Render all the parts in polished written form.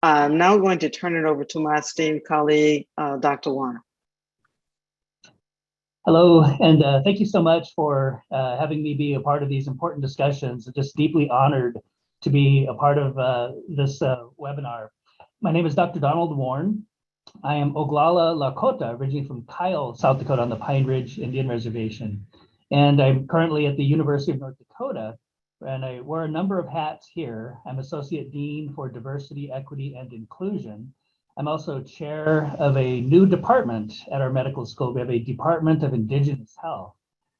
I'm now going to turn it over to my esteemed colleague, Dr. Warne. Hello, and thank you so much for having me be a part of these important discussions. I'm just deeply honored to be a part of this webinar. My name is Dr. Donald Warne. I am Oglala Lakota, originally from Kyle, South Dakota on the Pine Ridge Indian Reservation. And I'm currently at the University of North Dakota, and I wear a number of hats here. I'm Associate Dean for Diversity, Equity, and Inclusion. I'm also chair of a new department at our medical school. We have a Department of Indigenous Health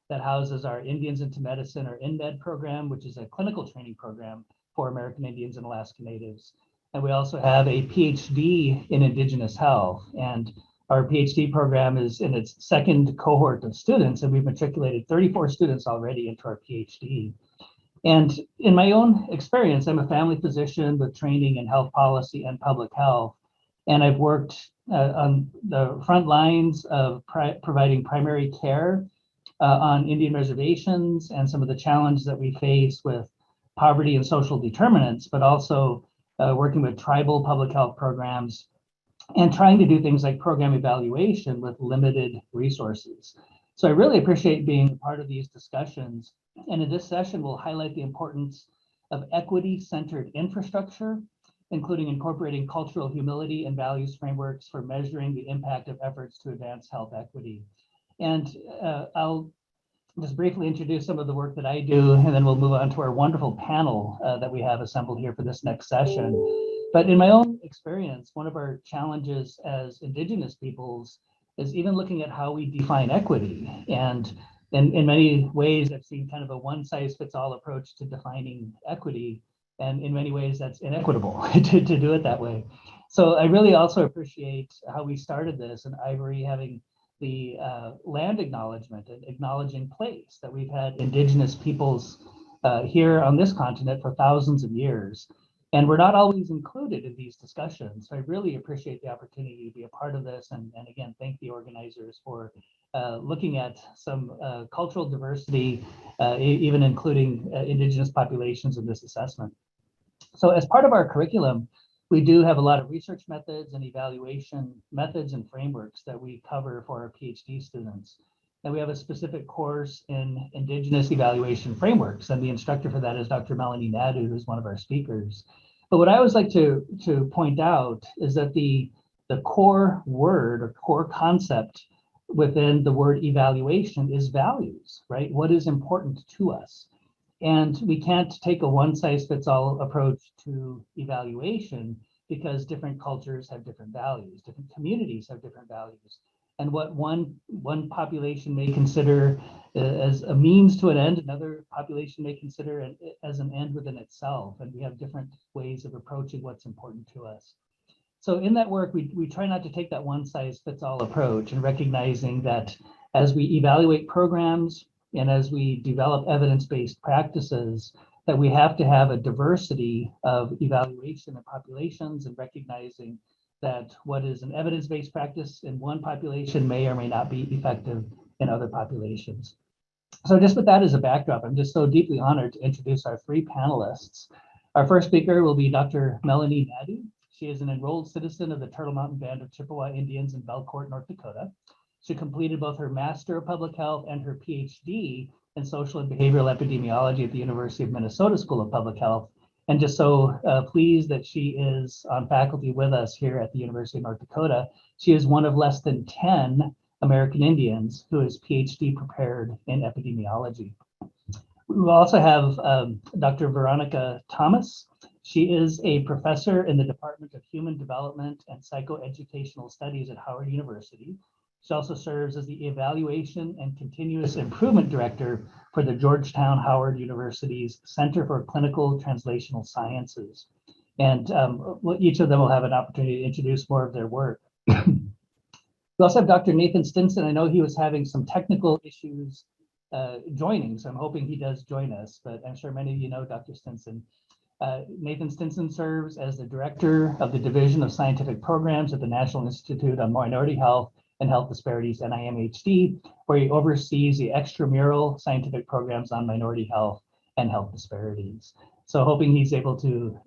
that houses our Indians into Medicine, or INMED program, which is a clinical training program for American Indians and Alaska Natives. And we also have a PhD in Indigenous Health. And our PhD program is in its second cohort of students, and we've matriculated 34 students already into our PhD. And in my own experience, I'm a family physician with training in health policy and public health. And I've worked on the front lines of providing primary care on Indian reservations and some of the challenges that we face with poverty and social determinants, but also working with tribal public health programs and trying to do things like program evaluation with limited resources. So I really appreciate being part of these discussions. And in this session, we'll highlight the importance of equity-centered infrastructure, including incorporating cultural humility and values frameworks for measuring the impact of efforts to advance health equity. And I'll just briefly introduce some of the work that I do, and then we'll move on to our wonderful panel that we have assembled here for this next session. But in my own experience, one of our challenges as Indigenous peoples is even looking at how we define equity. And in many ways, I've seen kind of a one-size-fits-all approach to defining equity. And in many ways, that's inequitable to do it that way. So I really also appreciate how we started this, and Ivory having the land acknowledgement and acknowledging place, that we've had Indigenous peoples here on this continent for thousands of years. And we're not always included in these discussions. So I really appreciate the opportunity to be a part of this. And again, thank the organizers for looking at some cultural diversity, even including Indigenous populations in this assessment. So as part of our curriculum, we do have a lot of research methods and evaluation methods and frameworks that we cover for our PhD students. And we have a specific course in Indigenous evaluation frameworks, and the instructor for that is Dr. Melanie Nadeau, who's one of our speakers. But what I always like to point out is that the core word or core concept within the word evaluation is values, right? What is important to us? And we can't take a one-size-fits-all approach to evaluation because different cultures have different values, different communities have different values. And what one population may consider as a means to an end, another population may consider as an end within itself. And we have different ways of approaching what's important to us. So in that work, we try not to take that one-size-fits-all approach, and recognizing that as we evaluate programs and as we develop evidence-based practices, that we have to have a diversity of evaluation of populations, and recognizing that what is an evidence-based practice in one population may or may not be effective in other populations. So just with that as a backdrop, I'm just so deeply honored to introduce our three panelists. Our first speaker will be Dr. Melanie Nadeau. She is an enrolled citizen of the Turtle Mountain Band of Chippewa Indians in Belcourt, North Dakota. She completed both her Master of Public Health and her PhD in Social and Behavioral Epidemiology at the University of Minnesota School of Public Health. And just so pleased that she is on faculty with us here at the University of North Dakota. She is one of less than 10 American Indians who is PhD prepared in epidemiology. We also have Dr. Veronica Thomas. She is a professor in the Department of Human Development and Psychoeducational Studies at Howard University. She also serves as the Evaluation and Continuous Improvement Director for the Georgetown-Howard University's Center for Clinical Translational Sciences. And each of them will have an opportunity to introduce more of their work. We also have Dr. Nathan Stinson. I know he was having some technical issues joining, so I'm hoping he does join us, but I'm sure many of you know Dr. Stinson. Nathan Stinson serves as the Director of the Division of Scientific Programs at the National Institute on Minority Health and Health Disparities, NIMHD, where he oversees the extramural scientific programs on minority health and health disparities. So hoping he's able to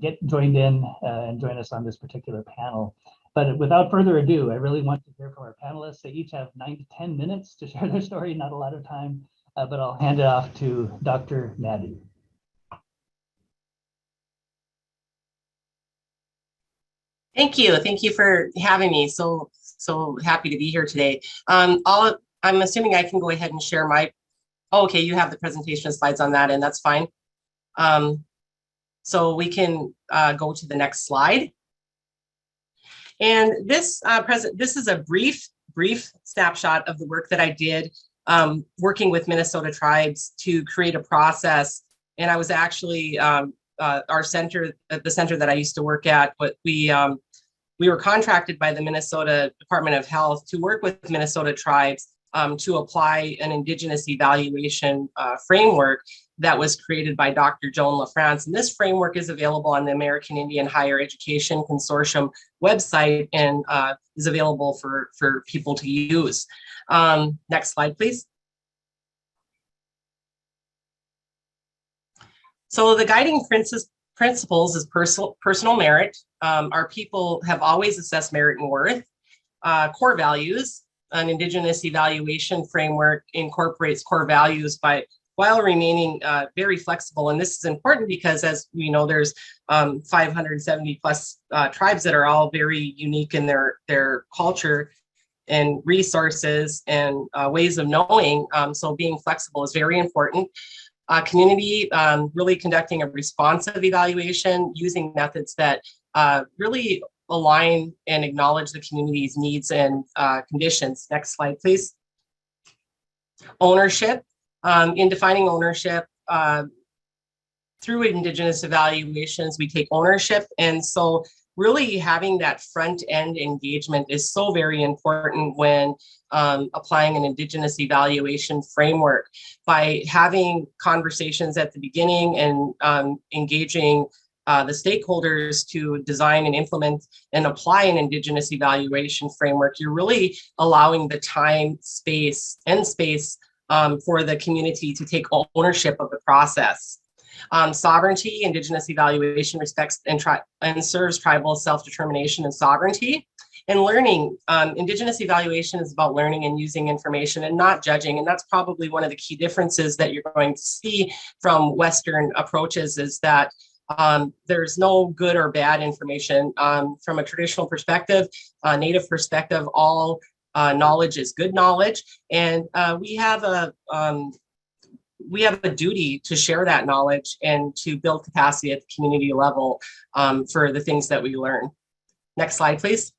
get joined in and join us on this particular panel. But without further ado, I really want to hear from our panelists. They each have 9 to 10 minutes to share their story, not a lot of time, but I'll hand it off to Dr. Nadeau. Thank you. Thank you for having me. So happy to be here today. I'm assuming I can go ahead and share my, oh, okay, you have the presentation slides on that, and that's fine. So we can go to the next slide. And this is a brief snapshot of the work that I did working with Minnesota tribes to create a process. And I was actually our center, at the center that I used to work at, but we were contracted by the Minnesota Department of Health to work with Minnesota tribes to apply an Indigenous evaluation framework that was created by Dr. Joan LaFrance. And this framework is available on the American Indian Higher Education Consortium website and is available for people to use. Next slide, please. So the guiding principles is personal merit. Our people have always assessed merit and worth. Core values, an Indigenous evaluation framework incorporates core values while remaining very flexible. And this is important because, as we know, there's 570 plus tribes that are all very unique in their culture and resources and ways of knowing. So being flexible is very important. Community, really conducting a responsive evaluation using methods that really align and acknowledge the community's needs and conditions. Next slide, please. Ownership. In defining ownership, through Indigenous evaluations, we take ownership. And so really having that front end engagement is so very important when applying an Indigenous evaluation framework. By having conversations at the beginning and engaging the stakeholders to design and implement and apply an Indigenous evaluation framework, you're really allowing the time, space for the community to take ownership of the process. Sovereignty, Indigenous evaluation respects and serves tribal self-determination and sovereignty. And learning, Indigenous evaluation is about learning and using information and not judging. And that's probably one of the key differences that you're going to see from Western approaches, is that there's no good or bad information. From a traditional perspective, Native perspective, all knowledge is good knowledge. And we have a duty to share that knowledge and to build capacity at the community level for the things that we learn. Next slide, please.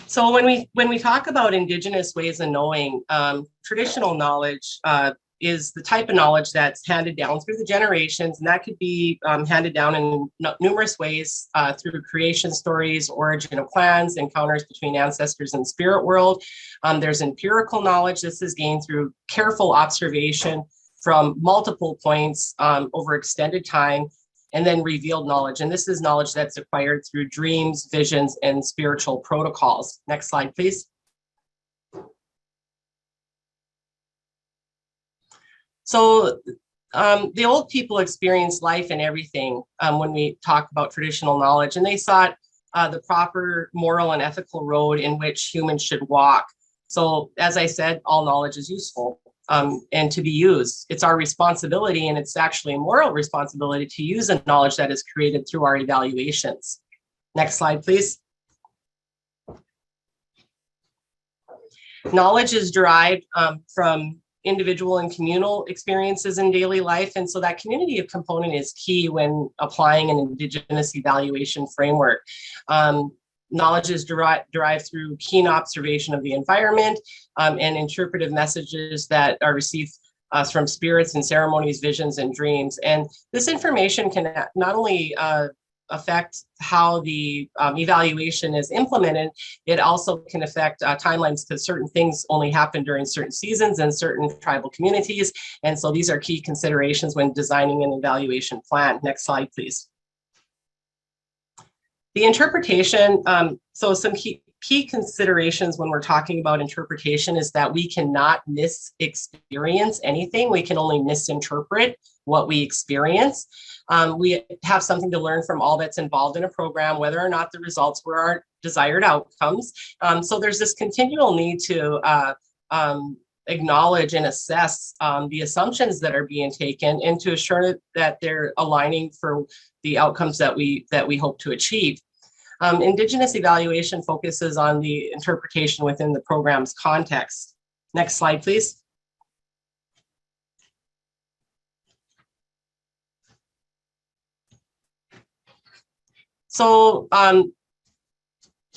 So when we talk about Indigenous ways of knowing, traditional knowledge is the type of knowledge that's handed down through the generations, and that could be handed down in numerous ways through creation stories, origin of clans, encounters between ancestors and spirit world. There's empirical knowledge. This is gained through careful observation from multiple points over extended time, and then revealed knowledge. And this is knowledge that's acquired through dreams, visions, and spiritual protocols. Next slide, please. So the old people experienced life and everything when we talk about traditional knowledge, and they sought the proper moral and ethical road in which humans should walk. So as I said, all knowledge is useful and to be used. It's our responsibility, and it's actually a moral responsibility to use the knowledge that is created through our evaluations. Next slide, please. Knowledge is derived from individual and communal experiences in daily life. And so that community component is key when applying an Indigenous evaluation framework. Knowledge is derived through keen observation of the environment and interpretive messages that are received from spirits and ceremonies, visions, and dreams. And this information can not only affect how the evaluation is implemented, it also can affect timelines, because certain things only happen during certain seasons and certain tribal communities. And so these are key considerations when designing an evaluation plan. Next slide, please. The interpretation, so some key key considerations when we're talking about interpretation is that we cannot misexperience anything. We can only misinterpret what we experience. We have something to learn from all that's involved in a program, whether or not the results were our desired outcomes. So there's this continual need to acknowledge and assess the assumptions that are being taken and to assure that they're aligning for the outcomes that we hope to achieve. Indigenous evaluation focuses on the interpretation within the program's context. Next slide, please. So,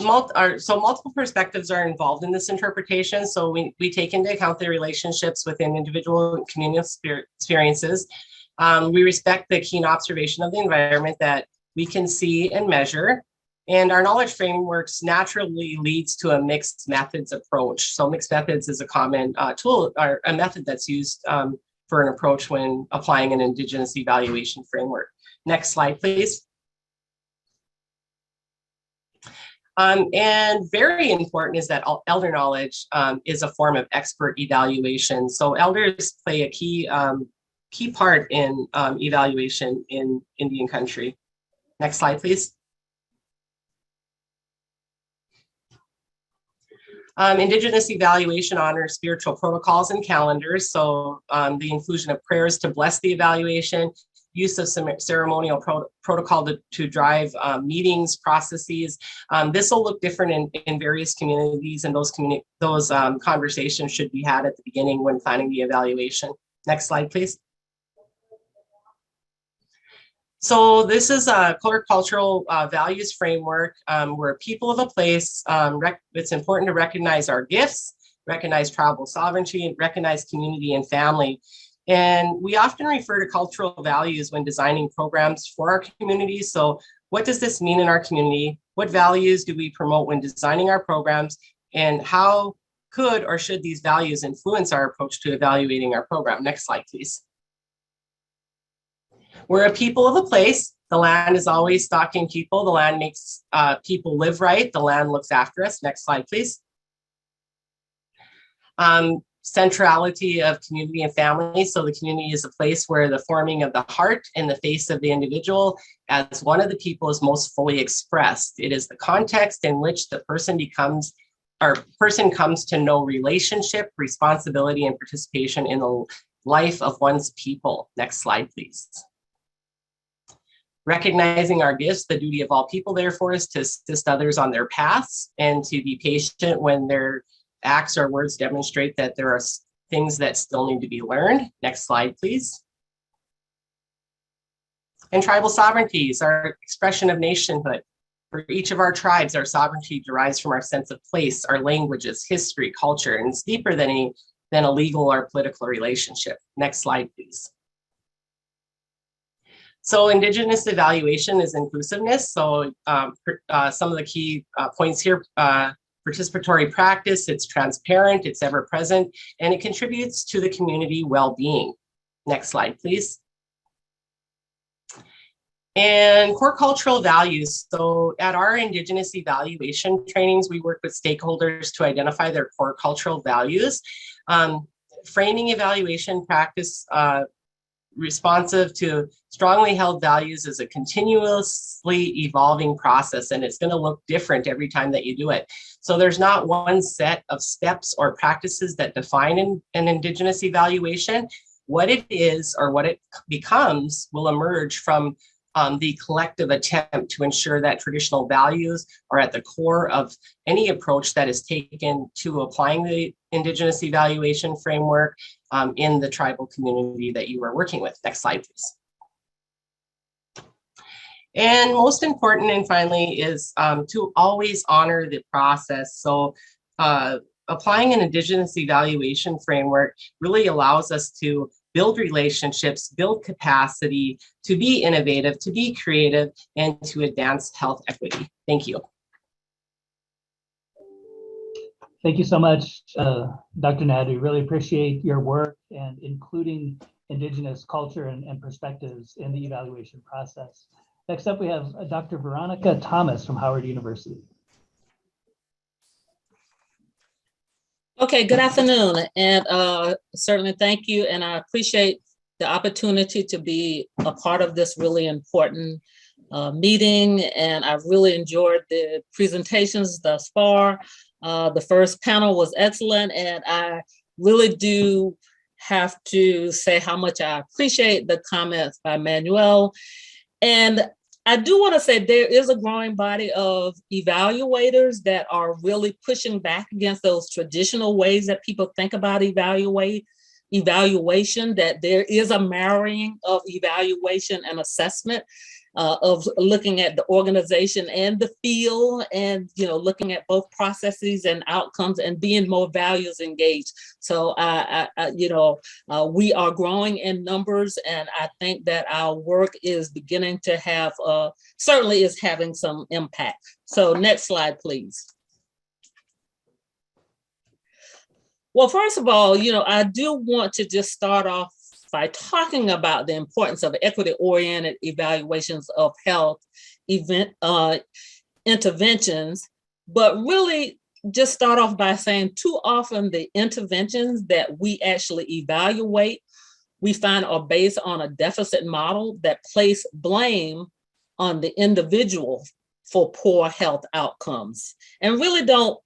multiple perspectives are involved in this interpretation. So we take into account the relationships within individual and communal experiences. We respect the keen observation of the environment that we can see and measure. And our knowledge frameworks naturally leads to a mixed methods approach. So mixed methods is a common tool or a method that's used for an approach when applying an Indigenous evaluation framework. Next slide, please. And very important is that elder knowledge is a form of expert evaluation. So elders play a key part in evaluation in Indian country. Next slide, please. Indigenous evaluation honors spiritual protocols and calendars. So the inclusion of prayers to bless the evaluation, use of some ceremonial protocol to drive meetings, processes. This will look different in various communities, and those conversations should be had at the beginning when planning the evaluation. Next slide, please. So this is a core cultural values framework. We're people of a place. It's important to recognize our gifts, recognize tribal sovereignty, and recognize community and family. And we often refer to cultural values when designing programs for our communities. So what does this mean in our community? What values do we promote when designing our programs? And how could or should these values influence our approach to evaluating our program? Next slide, please. We're a people of a place. The land is always stalking people. The land makes people live right. The land looks after us. Next slide, please. Centrality of community and family. So the community is a place where the forming of the heart and the face of the individual as one of the people is most fully expressed. It is the context in which the person comes to know relationship, responsibility, and participation in the life of one's people. Next slide, please. Recognizing our gifts, the duty of all people, therefore, is to assist others on their paths and to be patient when their acts or words demonstrate that there are things that still need to be learned. Next slide, please. And tribal sovereignties are expression of nationhood. For each of our tribes, our sovereignty derives from our sense of place, our languages, history, culture, and it's deeper than a legal or political relationship. Next slide, please. So Indigenous evaluation is inclusiveness. So some of the key points here, participatory practice, it's transparent, it's ever present, and it contributes to the community well-being. Next slide, please. And core cultural values. So at our Indigenous evaluation trainings, we work with stakeholders to identify their core cultural values. Framing evaluation practice responsive to strongly held values is a continuously evolving process, and it's going to look different every time that you do it. So there's not one set of steps or practices that define an Indigenous evaluation. What it is or what it becomes will emerge from the collective attempt to ensure that traditional values are at the core of any approach that is taken to applying the Indigenous evaluation framework in the tribal community that you are working with. Next slide, please. And most important and finally is to always honor the process. So applying an Indigenous evaluation framework really allows us to build relationships, build capacity, to be innovative, to be creative, and to advance health equity. Thank you. Thank you so much, Dr. Nadeau. Really appreciate your work and including Indigenous culture and perspectives in the evaluation process. Next up, we have Dr. Veronica Thomas from Howard University. Okay, good afternoon, and certainly thank you, and I appreciate the opportunity to be a part of this really important meeting, and I've really enjoyed the presentations thus far. The first panel was excellent, and I really do have to say how much I appreciate the comments by Manuel. And I do want to say there is a growing body of evaluators that are really pushing back against those traditional ways that people think about evaluation, that there is a marrying of evaluation and assessment, of looking at the organization and the field, and looking at both processes and outcomes and being more values engaged. So we are growing in numbers, and I think that our work is beginning to have certainly is having some impact. So next slide, please. Well, first of all, I do want to just start off by talking about the importance of equity-oriented evaluations of health interventions, but really just start off by saying too often the interventions that we actually evaluate, we find are based on a deficit model that place blame on the individual for poor health outcomes and really don't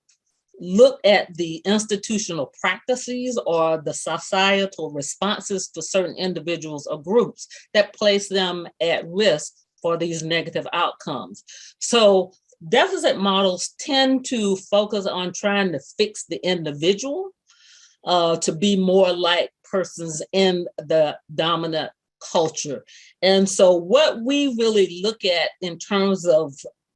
look at the institutional practices or the societal responses to certain individuals or groups that place them at risk for these negative outcomes. So deficit models tend to focus on trying to fix the individual to be more like persons in the dominant culture. And so what we really look at in terms of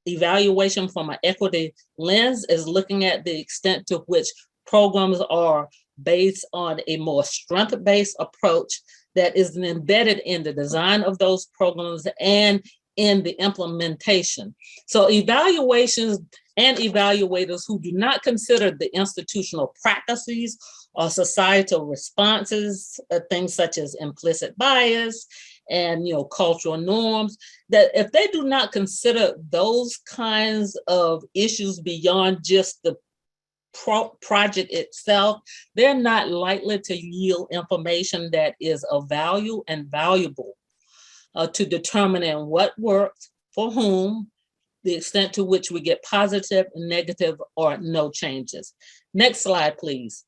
evaluation from an equity lens is looking at the extent to which programs are based on a more strength-based approach that is embedded in the design of those programs and in the implementation. So evaluations and evaluators who do not consider the institutional practices or societal responses, things such as implicit bias and cultural norms, that if they do not consider those kinds of issues beyond just the project itself, they're not likely to yield information that is of value and valuable to determining what works for whom, the extent to which we get positive, negative, or no changes. Next slide, please.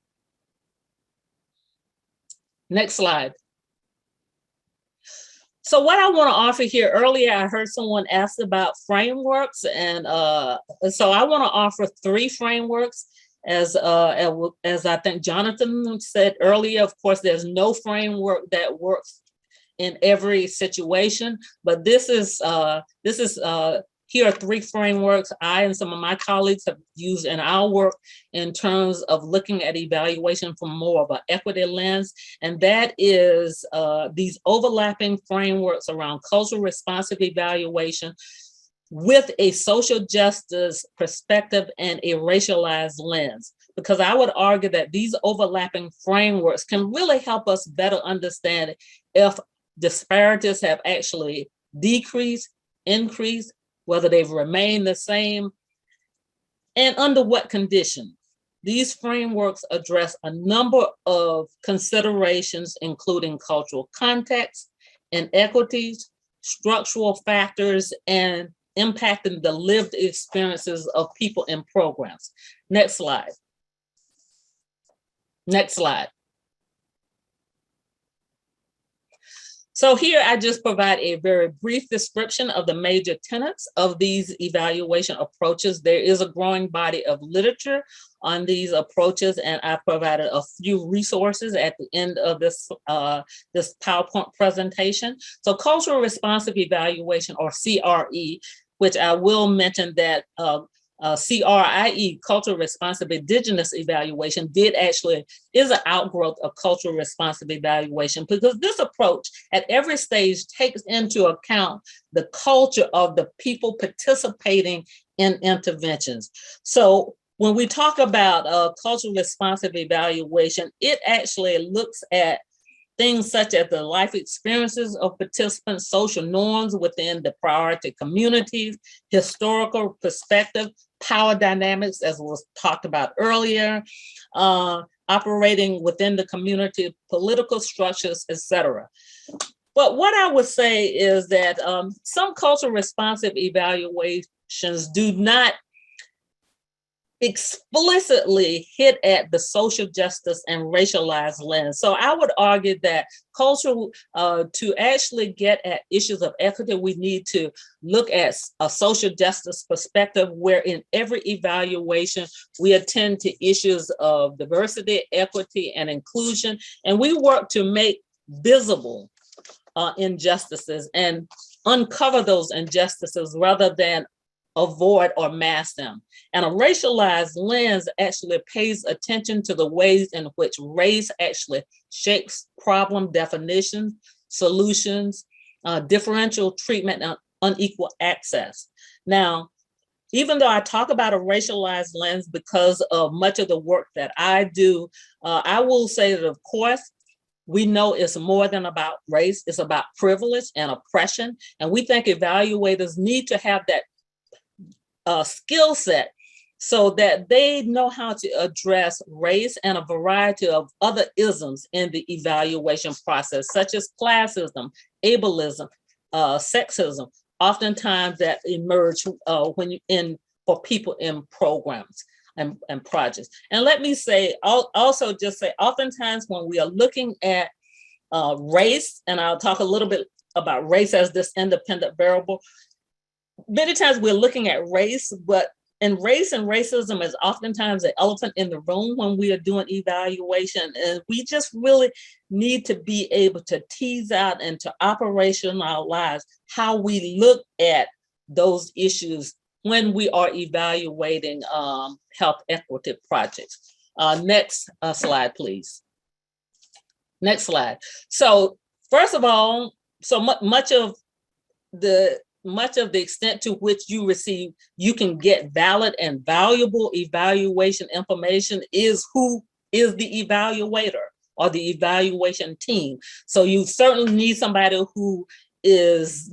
Next slide. So what I want to offer here, earlier I heard someone ask about frameworks, and so I want to offer 3 frameworks. As I think Jonathan said earlier, of course, there's no framework that works in every situation, but here are 3 frameworks I and some of my colleagues have used in our work in terms of looking at evaluation from more of an equity lens. And that is these overlapping frameworks around cultural responsive evaluation with a social justice perspective and a racialized lens. Because I would argue that these overlapping frameworks can really help us better understand if disparities have actually decreased, increased, whether they've remained the same, and under what conditions. These frameworks address a number of considerations, including cultural context, inequities, structural factors, and impacting the lived experiences of people in programs. Next slide. Next slide. So here I just provide a very brief description of the major tenets of these evaluation approaches. There is a growing body of literature on these approaches, and I provided a few resources at the end of this PowerPoint presentation. So cultural responsive evaluation, or CRE, which I will mention that CRIE, cultural responsive Indigenous evaluation, is an outgrowth of cultural responsive evaluation, because this approach at every stage takes into account the culture of the people participating in interventions. So when we talk about cultural responsive evaluation, it actually looks at things such as the life experiences of participants, social norms within the priority communities, historical perspective, power dynamics, as was talked about earlier, operating within the community, political structures, etc. But what I would say is that some cultural responsive evaluations do not explicitly hit at the social justice and racialized lens. So I would argue that cultural, to actually get at issues of equity, we need to look at a social justice perspective, where in every evaluation, we attend to issues of diversity, equity, and inclusion, and we work to make visible injustices and uncover those injustices rather than avoid or mask them. And a racialized lens actually pays attention to the ways in which race actually shapes problem definitions, solutions, differential treatment, and unequal access. Now, even though I talk about a racialized lens because of much of the work that I do, I will say that, of course, we know it's more than about race. It's about privilege and oppression. And we think evaluators need to have that skill set so that they know how to address race and a variety of other isms in the evaluation process, such as classism, ableism, sexism, oftentimes that emerge for people in programs and projects. And let me say, also just say, oftentimes when we are looking at race, and I'll talk a little bit about race as this independent variable, many times we're looking at race, but race and racism is oftentimes the elephant in the room when we are doing evaluation. And we just really need to be able to tease out and to operationalize how we look at those issues when we are evaluating health equity projects. Next slide, please. Next slide. So first of all, so much of the extent to which you can get valid and valuable evaluation information is who is the evaluator or the evaluation team. So you certainly need somebody who is,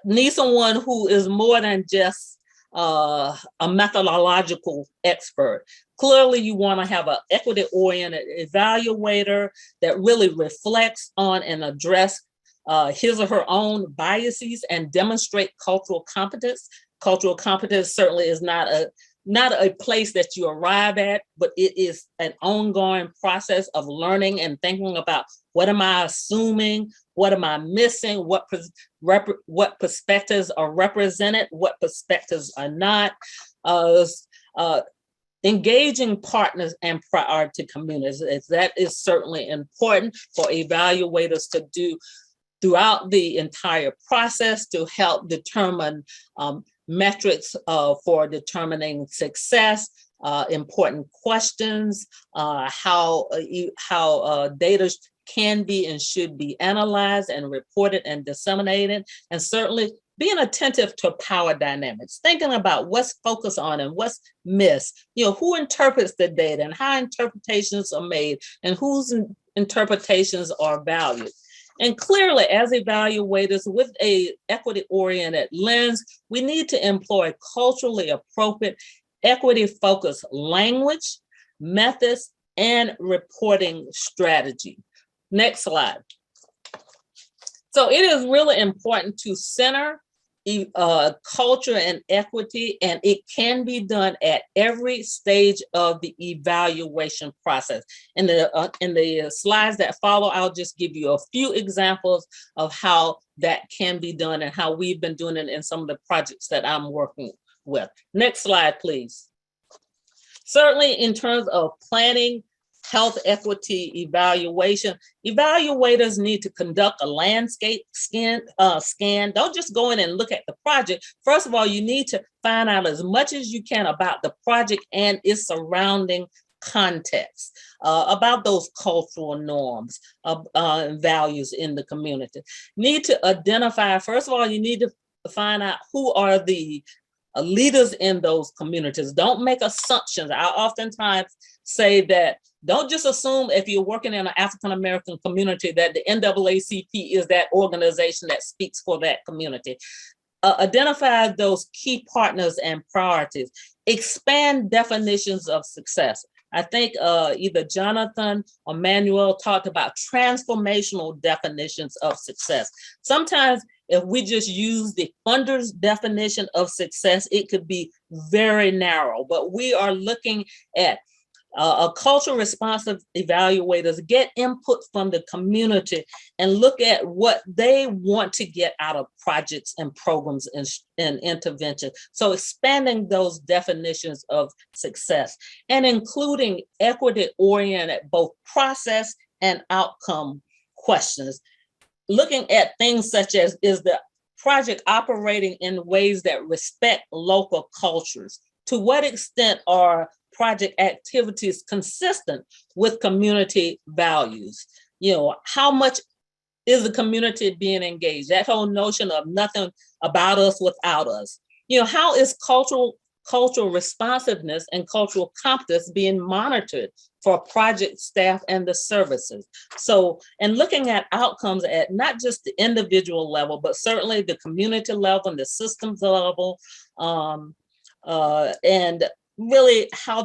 need someone who is more than just a methodological expert. Clearly, you want to have an equity-oriented evaluator that really reflects on and address his or her own biases and demonstrate cultural competence. Cultural competence certainly is not a place that you arrive at, but it is an ongoing process of learning and thinking about what am I assuming, what am I missing, what perspectives are represented, what perspectives are not. Engaging partners and priority communities, that is certainly important for evaluators to do throughout the entire process to help determine metrics for determining success, important questions, how data can be and should be analyzed and reported and disseminated, and certainly being attentive to power dynamics, thinking about what's focused on and what's missed, who interprets the data and how interpretations are made and whose interpretations are valued. And clearly, as evaluators with a equity-oriented lens, we need to employ culturally appropriate, equity-focused language, methods, and reporting strategy. Next slide. So it is really important to center culture and equity, and it can be done at every stage of the evaluation process. In the slides that follow, I'll just give you a few examples of how that can be done and how we've been doing it in some of the projects that I'm working with. Next slide, please. Certainly in terms of planning health equity evaluation, evaluators need to conduct a landscape scan. Don't just go in and look at the project. First of all, you need to find out as much as you can about the project and its surrounding context, about those cultural norms, values in the community. Need to identify, first of all, you need to find out who are the leaders in those communities. Don't make assumptions. I oftentimes say that don't just assume if you're working in an African-American community that the NAACP is that organization that speaks for that community. identify those key partners and priorities, expand definitions of success. I think either Jonathan or Manuel talked about transformational definitions of success. Sometimes if we just use the funder's definition of success, it could be very narrow, but we are looking at cultural responsive evaluators get input from the community and look at what they want to get out of projects and programs and intervention. So expanding those definitions of success and including equity-oriented both process and outcome questions. Looking at things such as, is the project operating in ways that respect local cultures? To what extent are project activities consistent with community values? You know, how much is the community being engaged? That whole notion of nothing about us without us. You know, how is cultural responsiveness and cultural competence being monitored for project staff and the services? So, and looking at outcomes at not just the individual level, but certainly the community level and the systems level, and really how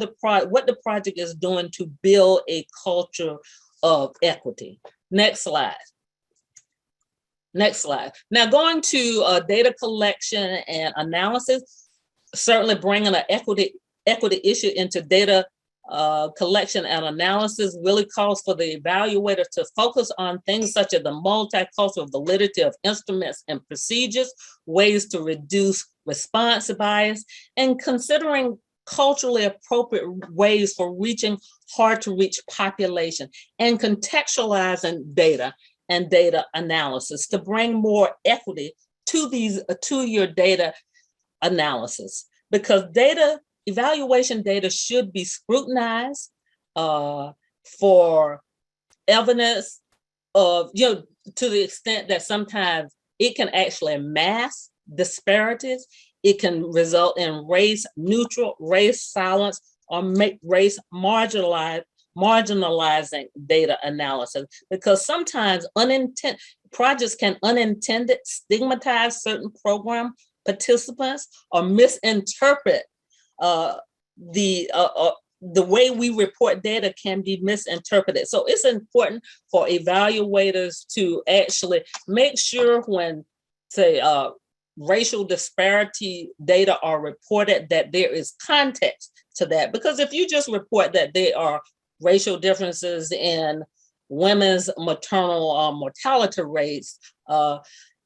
what the project is doing to build a culture of equity. Next slide. Next slide. Now going to data collection and analysis, certainly bringing an equity issue into data collection and analysis really calls for the evaluator to focus on things such as the multicultural validity of instruments and procedures, ways to reduce response bias, and considering culturally appropriate ways for reaching hard to reach population, and contextualizing data and data analysis to bring more equity to these your data analysis, because evaluation data should be scrutinized for evidence of, you know, to the extent that sometimes it can actually mask disparities. It can result in race neutral, race silence, or make race marginalizing data analysis, because sometimes projects can unintended stigmatize certain program participants or misinterpret the way we report data can be misinterpreted. So it's important for evaluators to actually make sure when, say, racial disparity data are reported, that there is context to that. Because if you just report that there are racial differences in women's maternal mortality rates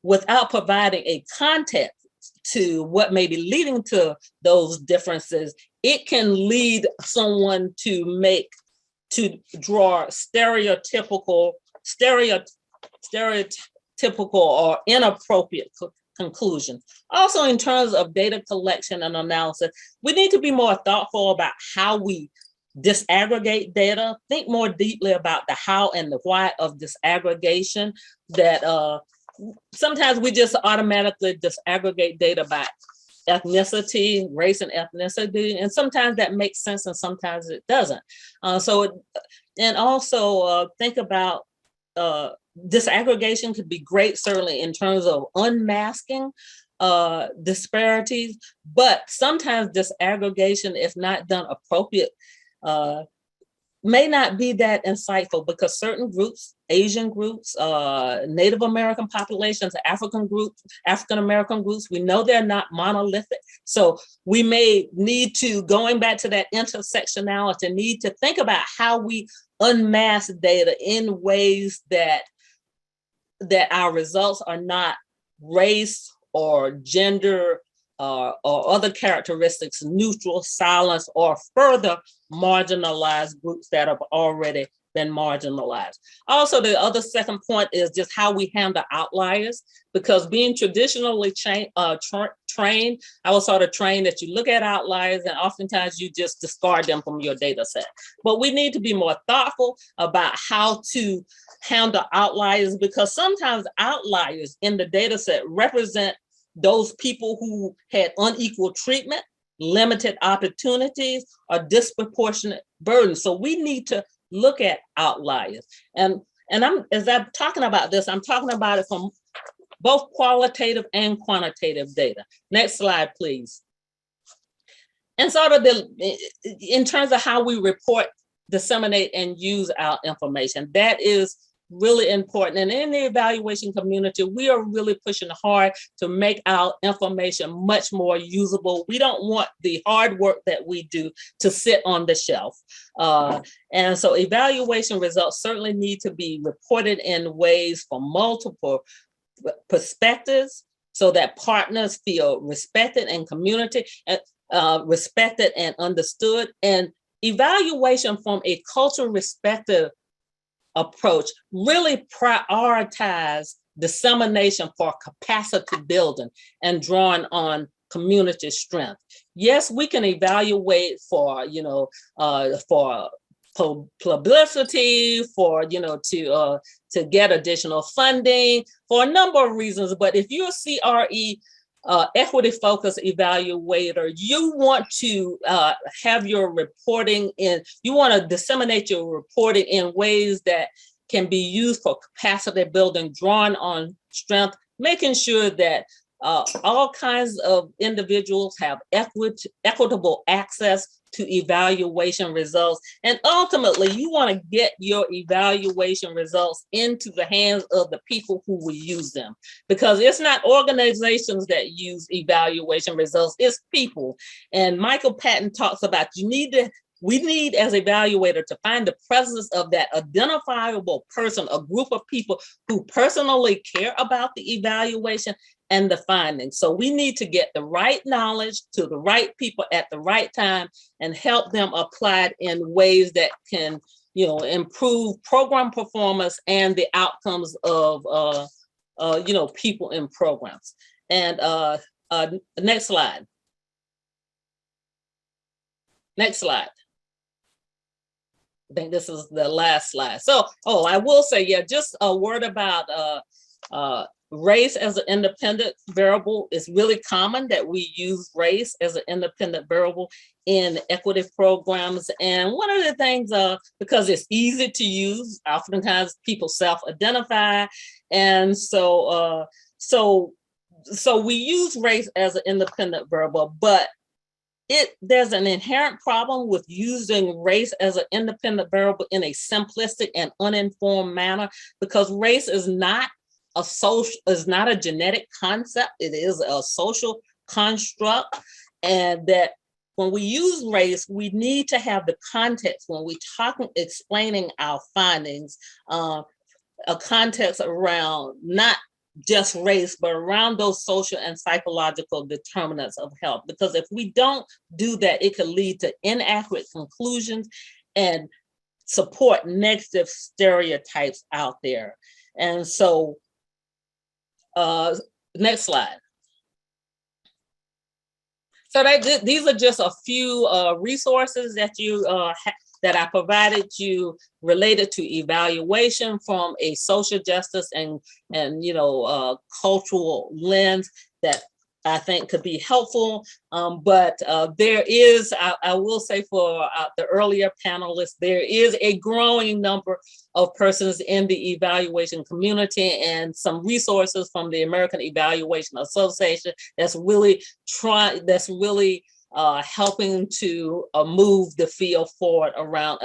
without providing a context to what may be leading to those differences, it can lead someone to draw stereotypical or inappropriate conclusions. Also, in terms of data collection and analysis, we need to be more thoughtful about how we disaggregate data, think more deeply about the how and the why of disaggregation, that sometimes we just automatically disaggregate data by ethnicity, race and ethnicity, and sometimes that makes sense and sometimes it doesn't. And also think about disaggregation could be great, certainly in terms of unmasking disparities, but sometimes disaggregation, if not done appropriate, may not be that insightful, because certain groups, Asian groups, Native American populations, African American groups, we know they're not monolithic. So we may need to, going back to that intersectionality, need to think about how we unmask data in ways that our results are not race or gender or other characteristics neutral, silence, or further marginalized groups that have already been marginalized. Also, the other second point is just how we handle outliers, because being traditionally trained, I was sort of trained that you look at outliers and oftentimes you just discard them from your data set. But we need to be more thoughtful about how to handle outliers, because sometimes outliers in the data set represent those people who had unequal treatment, limited opportunities, or disproportionate burdens. So we need to look at outliers. And as I'm talking about this, I'm talking about it from both qualitative and quantitative data. Next slide, please. And sort of in terms of how we report, disseminate, and use our information, that is really important. And in the evaluation community, we are really pushing hard to make our information much more usable. We don't want the hard work that we do to sit on the shelf. And so evaluation results certainly need to be reported in ways from multiple perspectives so that partners feel respected and community, respected and understood. And evaluation from a cultural perspective approach really prioritize dissemination for capacity building and drawing on community strength. Yes, we can evaluate for, for publicity, for, to get additional funding for a number of reasons. But if you're a CRE equity-focused evaluator, you want to have your reporting you want to disseminate your reporting in ways that can be used for capacity building, drawing on strength, making sure that all kinds of individuals have equitable access to evaluation results. And ultimately, you want to get your evaluation results into the hands of the people who will use them. Because it's not organizations that use evaluation results, it's people. And Michael Patton talks about we need as evaluator to find the presence of that identifiable person, a group of people who personally care about the evaluation and the findings. So we need to get the right knowledge to the right people at the right time and help them apply it in ways that can, improve program performance and the outcomes of, people in programs. And next slide. Next slide. I think this is the last slide. So, I will say, just a word about race as an independent variable. It's really common that we use race as an independent variable in equity programs. And one of the things, because it's easy to use, oftentimes people self-identify. And so we use race as an independent variable, but there's an inherent problem with using race as an independent variable in a simplistic and uninformed manner, because race is not a genetic concept. It is a social construct. And that when we use race, we need to have the context when we explaining our findings, a context around not just race, but around those social and psychological determinants of health. Because if we don't do that, it could lead to inaccurate conclusions and support negative stereotypes out there. And so, next slide. So these are just a few resources that that I provided you related to evaluation from a social justice and cultural lens that I think could be helpful. But there is, I will say for the earlier panelists, there is a growing number of persons in the evaluation community and some resources from the American Evaluation Association that's really helping to move the field forward around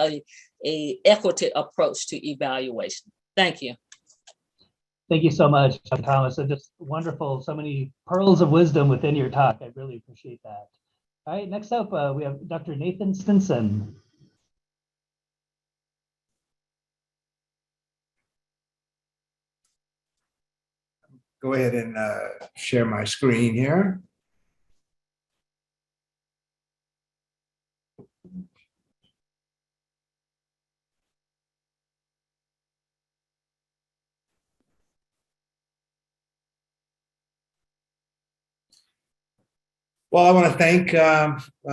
a equity approach to evaluation. Thank you. Thank you so much, Dr. Thomas. It's just wonderful, so many pearls of wisdom within your talk. I really appreciate that. All right, next up, we have Dr. Nathan Stinson. Go ahead and share my screen here. Well, I want to thank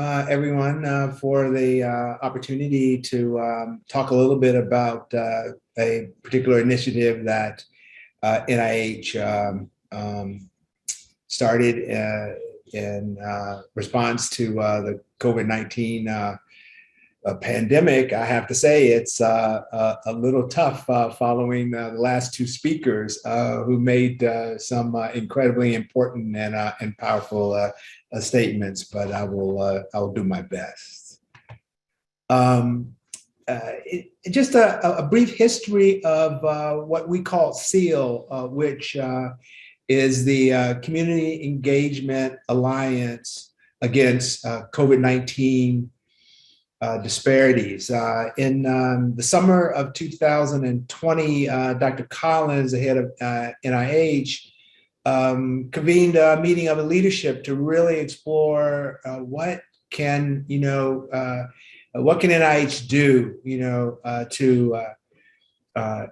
everyone for the opportunity to talk a little bit about a particular initiative that NIH started in response to the COVID-19 a pandemic, I have to say it's a little tough following the last two speakers who made some incredibly important and powerful statements. But I'll do my best. Just a brief history of what we call SEAL, which is the Community Engagement Alliance Against COVID-19 Disparities. In the summer of 2020, Dr. Collins, the head of NIH, convened a meeting of the leadership to really explore what can NIH do, to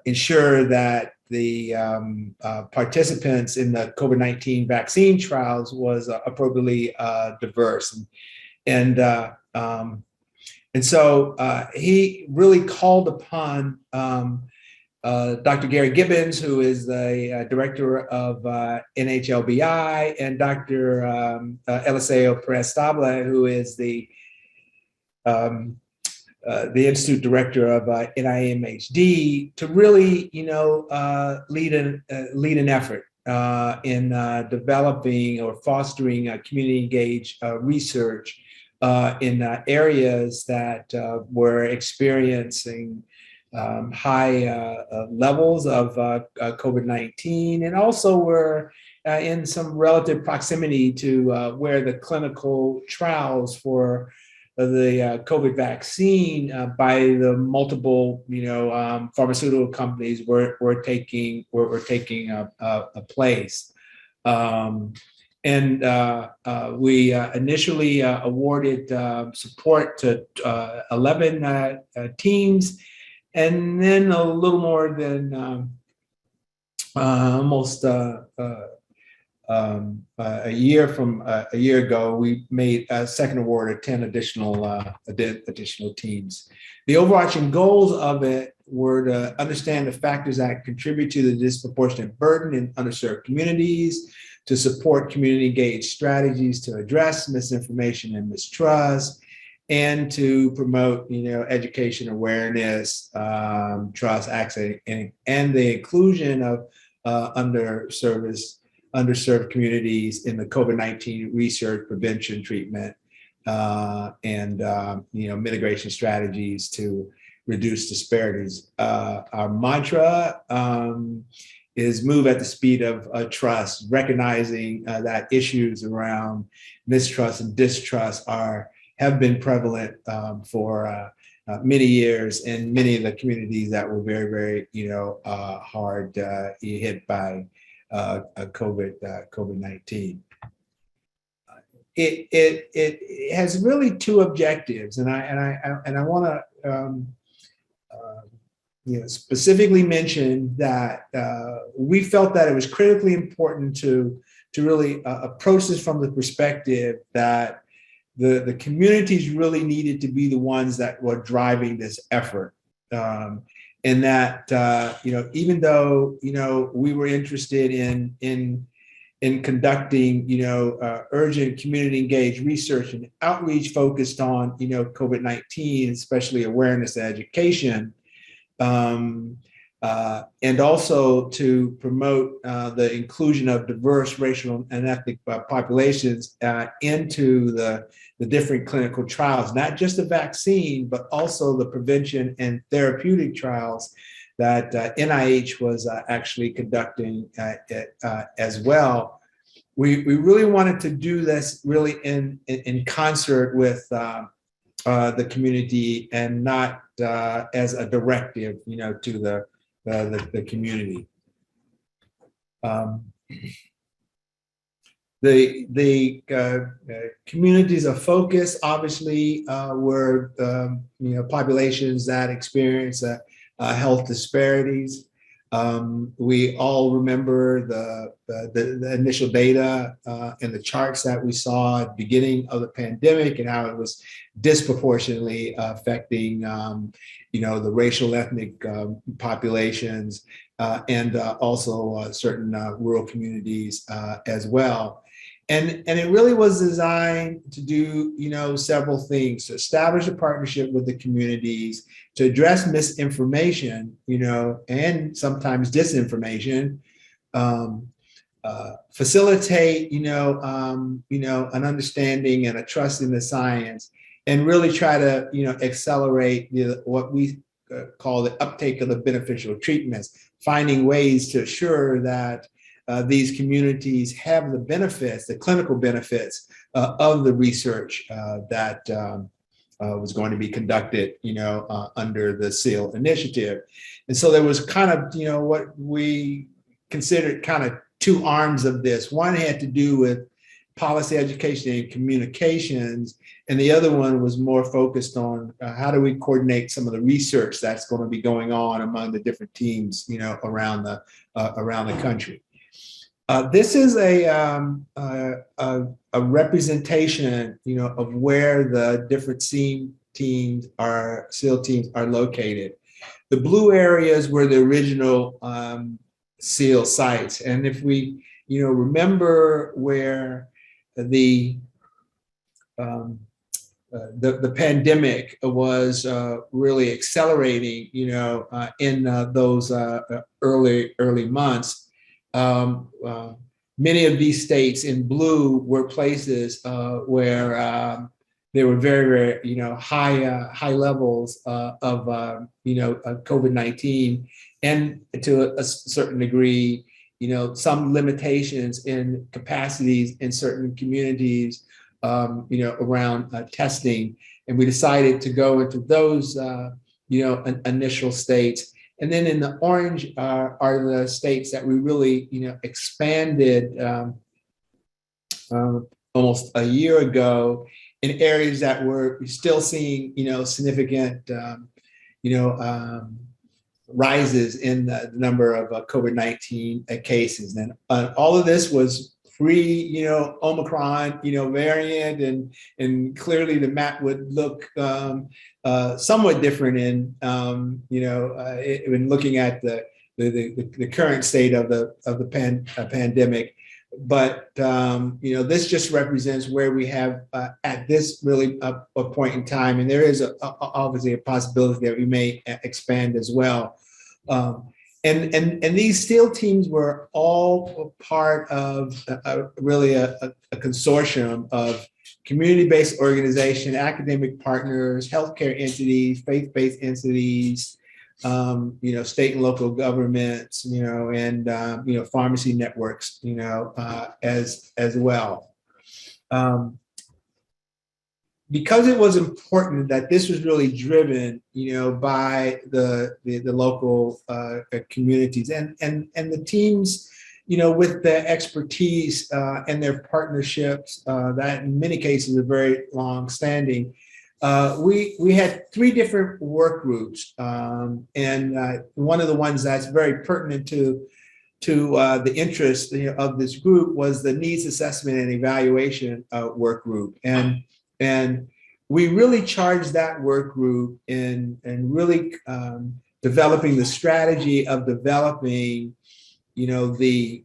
ensure that the participants in the COVID-19 vaccine trials was appropriately diverse, and so he really called upon Dr. Gary Gibbons, who is the director of NHLBI, and Dr. Eliseo Perez-Stable, who is the institute director of NIMHD, to really, lead an effort in developing or fostering community engaged research in areas that were experiencing high levels of COVID-19, and also were in some relative proximity to where the clinical trials for the COVID vaccine by the multiple, pharmaceutical companies were taking a place. And we initially awarded support to 11 teams, and then a little more than almost a year ago, we made a second award of 10 additional teams. The overarching goals of it were to understand the factors that contribute to the disproportionate burden in underserved communities, to support community engaged strategies to address misinformation and mistrust, and to promote, education, awareness, trust, access, and the inclusion of underserved communities in the COVID-19 research, prevention, treatment, and mitigation strategies to reduce disparities. Our mantra is move at the speed of trust, recognizing that issues around mistrust and distrust have been prevalent for many years in many of the communities that were very, very, hard hit by COVID-19. It has really two objectives, and I want to specifically mention that we felt that it was critically important to really approach this from the perspective that the communities really needed to be the ones that were driving this effort. And that even though we were interested in conducting urgent community engaged research and outreach focused on COVID-19, especially awareness and education, and also to promote the inclusion of diverse racial and ethnic populations into the different clinical trials, not just the vaccine, but also the prevention and therapeutic trials that NIH was actually conducting as well. We really wanted to do this really in concert with the community and not as a directive, to the community. The communities of focus obviously were populations that experience health disparities. We all remember the initial data and the charts that we saw at the beginning of the pandemic and how it was disproportionately affecting the racial ethnic populations and also certain rural communities as well. And it really was designed to do, several things: to establish a partnership with the communities, to address misinformation, and sometimes disinformation, facilitate, an understanding and a trust in the science, and really try to, accelerate what we call the uptake of the beneficial treatments, finding ways to assure that these communities have the benefits, the clinical benefits of the research that was going to be conducted, under the SEAL initiative. And so there was kind of, what we considered kind of two arms of this. One had to do with policy education and communications, and the other one was more focused on how do we coordinate some of the research that's going to be going on among the different teams, around the country. This is a representation, of where the different SEAL teams are located. The blue areas were the original SEAL sites, and if we, remember where the pandemic was really accelerating, in those early months. Many of these states in blue were places where there were very, very, high levels of COVID-19, and to a certain degree, some limitations in capacities in certain communities, around testing. And we decided to go into those, initial states. And then in the orange are the states that we really, expanded almost a year ago, in areas that were still seeing, significant, rises in the number of COVID-19 cases. And all of this was pre, Omicron, variant, and clearly the map would look somewhat different in, when looking at the current state of the pandemic. But this just represents where we have at this really a point in time, and there is obviously a possibility that we may expand as well. And these SEAL teams were all part of really a consortium of community-based organization, academic partners, healthcare entities, faith-based entities, state and local governments, and pharmacy networks, as well. Because it was important that this was really driven, by the local communities and the teams, with their expertise and their partnerships that in many cases are very long-standing. We had three different work groups, and one of the ones that's very pertinent to the interest of this group was the needs assessment and evaluation work group, and we really charged that work group in really developing the strategy of developing, the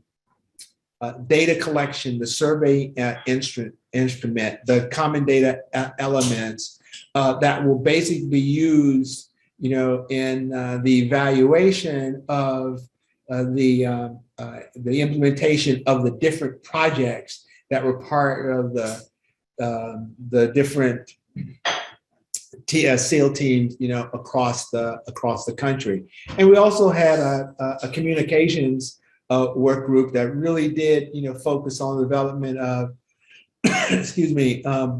data collection, the survey instrument, the common data elements that will basically be used, in the evaluation of the implementation of the different projects that were part of the different SEAL teams, across the country. And we also had a communications work group that really did, focus on the development of,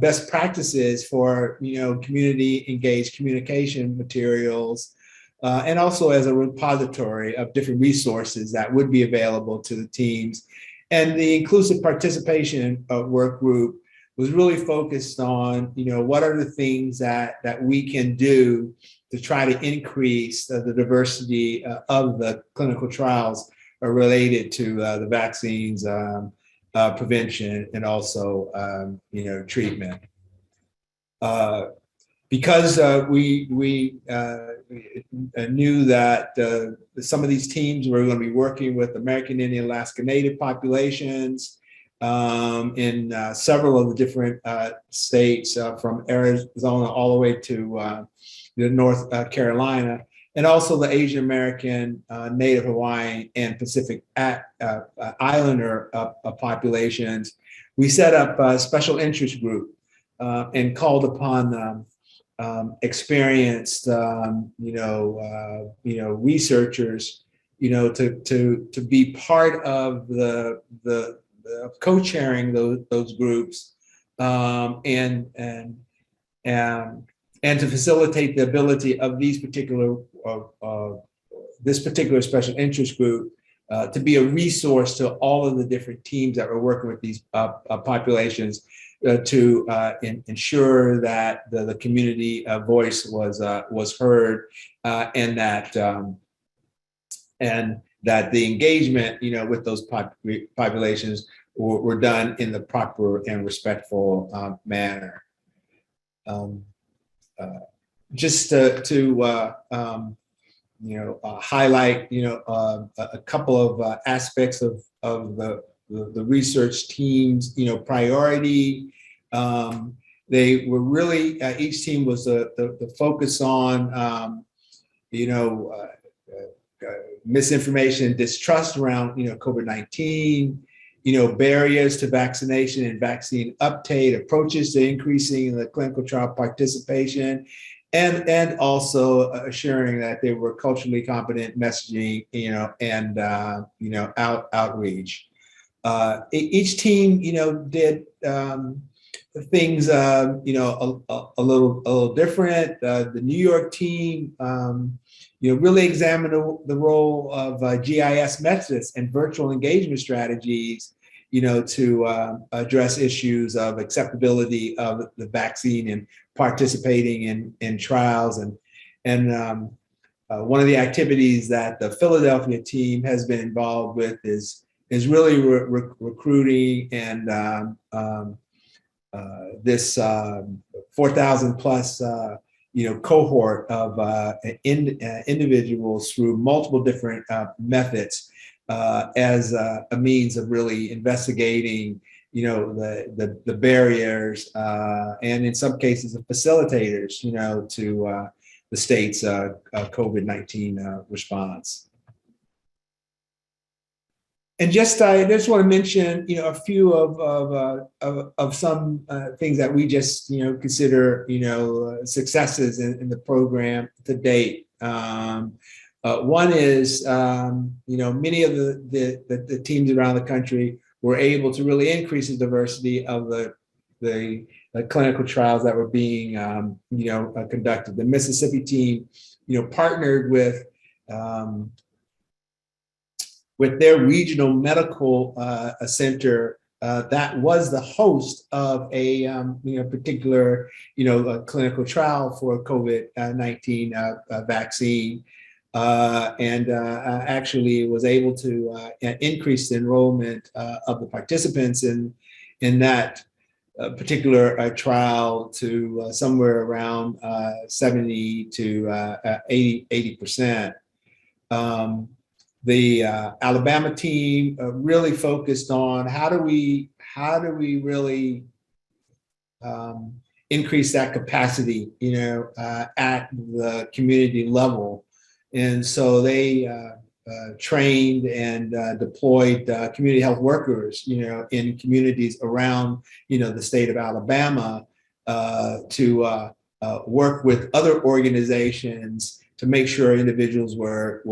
best practices for, community engaged communication materials, and also as a repository of different resources that would be available to the teams. And the inclusive participation work group was really focused on, what are the things that we can do to try to increase the diversity of the clinical trials related to the vaccines, prevention, and also, treatment. Because we knew that some of these teams were going to be working with American Indian Alaska Native populations, in several of the different states, from Arizona all the way to North Carolina, and also the Asian American, Native Hawaiian, and Pacific Islander populations. We set up a special interest group and called upon experienced, researchers, to be part of the co-chairing those groups, and to facilitate the ability of these this particular special interest group to be a resource to all of the different teams that were working with these populations, to ensure that the community voice was heard, and that the engagement, with those populations were done in the proper and respectful manner. Just to highlight, a couple of aspects of the research team's, priority. They were really, each team was the focus on, misinformation and distrust around, COVID-19, barriers to vaccination and vaccine uptake, approaches to increasing the clinical trial participation, and also assuring that they were culturally competent messaging, and outreach. Each team, did things, a little different. The New York team, really examined the role of GIS methods and virtual engagement strategies, to address issues of acceptability of the vaccine and participating in trials. And one of the activities that the Philadelphia team has been involved with is really recruiting and this 4,000 plus cohort of individuals through multiple different methods as a means of really investigating, the barriers, and in some cases, the facilitators, to the state's COVID-19 response. And I just want to mention, a few of some things that we just, consider, successes in the program to date. One is, many of the teams around the country were able to really increase the diversity of the clinical trials that were being, conducted. The Mississippi team, partnered with their regional medical center that was the host of a particular clinical trial for COVID-19 vaccine, and actually was able to increase the enrollment of the participants in that particular trial to somewhere around 70 to 80%. The Alabama team really focused on how do we really increase that capacity, at the community level, and so they trained and deployed community health workers, in communities around, the state of Alabama, to work with other organizations to make sure individuals were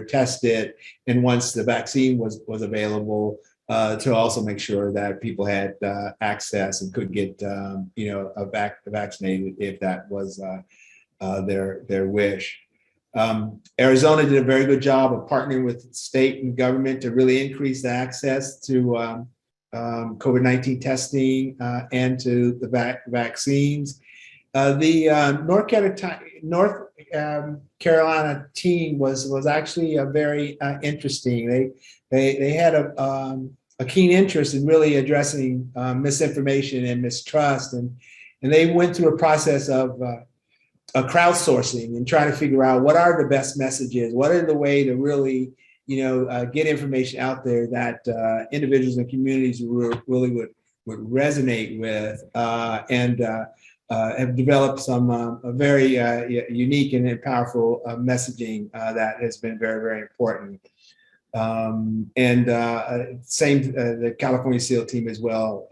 tested, and once the vaccine was available, to also make sure that people had access and could get vaccinated if that was their wish. Arizona did a very good job of partnering with state and government to really increase the access to COVID-19 testing and to the vaccines. The North Carolina team was actually very interesting. They had a keen interest in really addressing misinformation and mistrust, and they went through a process of crowdsourcing and trying to figure out what are the best messages, what are the way to really get information out there that individuals and communities really would resonate with, and have developed some very unique and powerful messaging that has been very, very important. The California SEAL team as well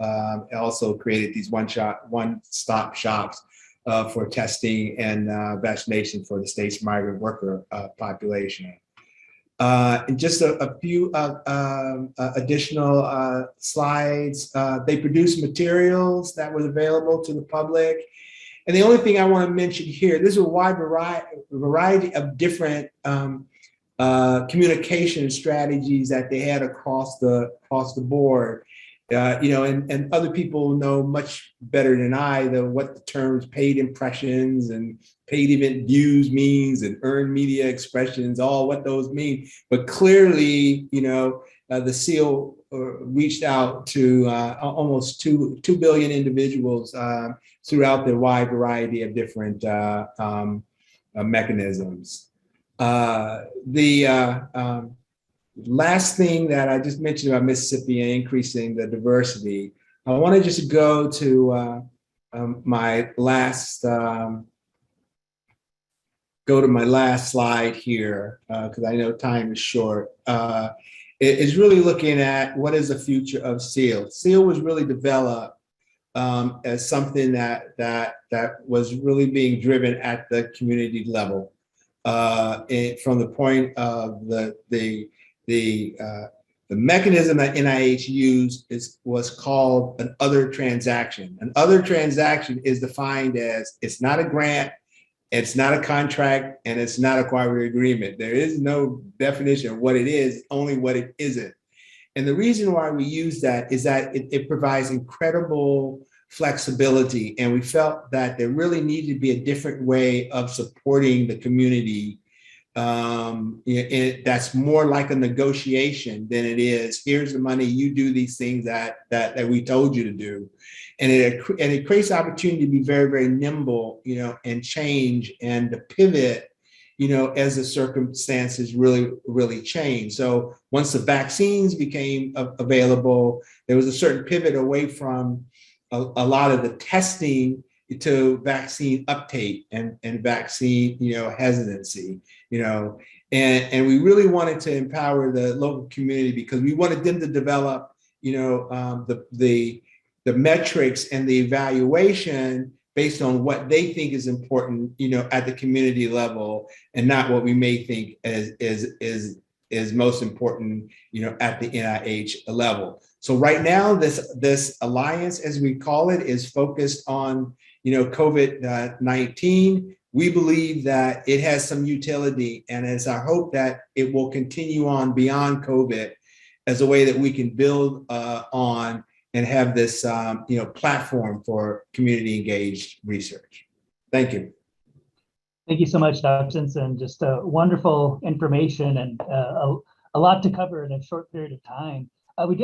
also created these one-stop shops for testing and vaccination for the state's migrant worker population. And just a few additional slides. They produced materials that was available to the public. And the only thing I want to mention here, this is a wide variety of different communication strategies that they had across the board. And other people know much better than I what the terms paid impressions and paid event views means, and earned media expressions, all what those mean. But clearly, the SEAL reached out to almost 2 billion individuals throughout the wide variety of different mechanisms. Last thing that I just mentioned about Mississippi and increasing the diversity, I want to just go to my last slide here, because I know time is short. It's really looking at what is the future of SEAL. SEAL was really developed as something that was really being driven at the community level, from the point of the mechanism that NIH used was called an other transaction. An other transaction is defined as it's not a grant, it's not a contract, and it's not a cooperative agreement. There is no definition of what it is, only what it isn't. And the reason why we use that is that it provides incredible flexibility. And we felt that there really needed to be a different way of supporting the community. That's more like a negotiation than it is, here's the money, you do these things that we told you to do. And it creates opportunity to be very, very nimble, and change and to pivot, as the circumstances really, really change. So once the vaccines became available, there was a certain pivot away from a lot of the testing to vaccine uptake and vaccine, hesitancy, and we really wanted to empower the local community because we wanted them to develop, the metrics and the evaluation based on what they think is important, at the community level, and not what we may think is most important, at the NIH level. So right now, this alliance, as we call it, is focused on, COVID-19. We believe that it has some utility, and it's our hope that it will continue on beyond COVID as a way that we can build on and have this, platform for community engaged research. Thank you. Thank you so much, Dr. Simpson. Just wonderful information and a lot to cover in a short period of time. We did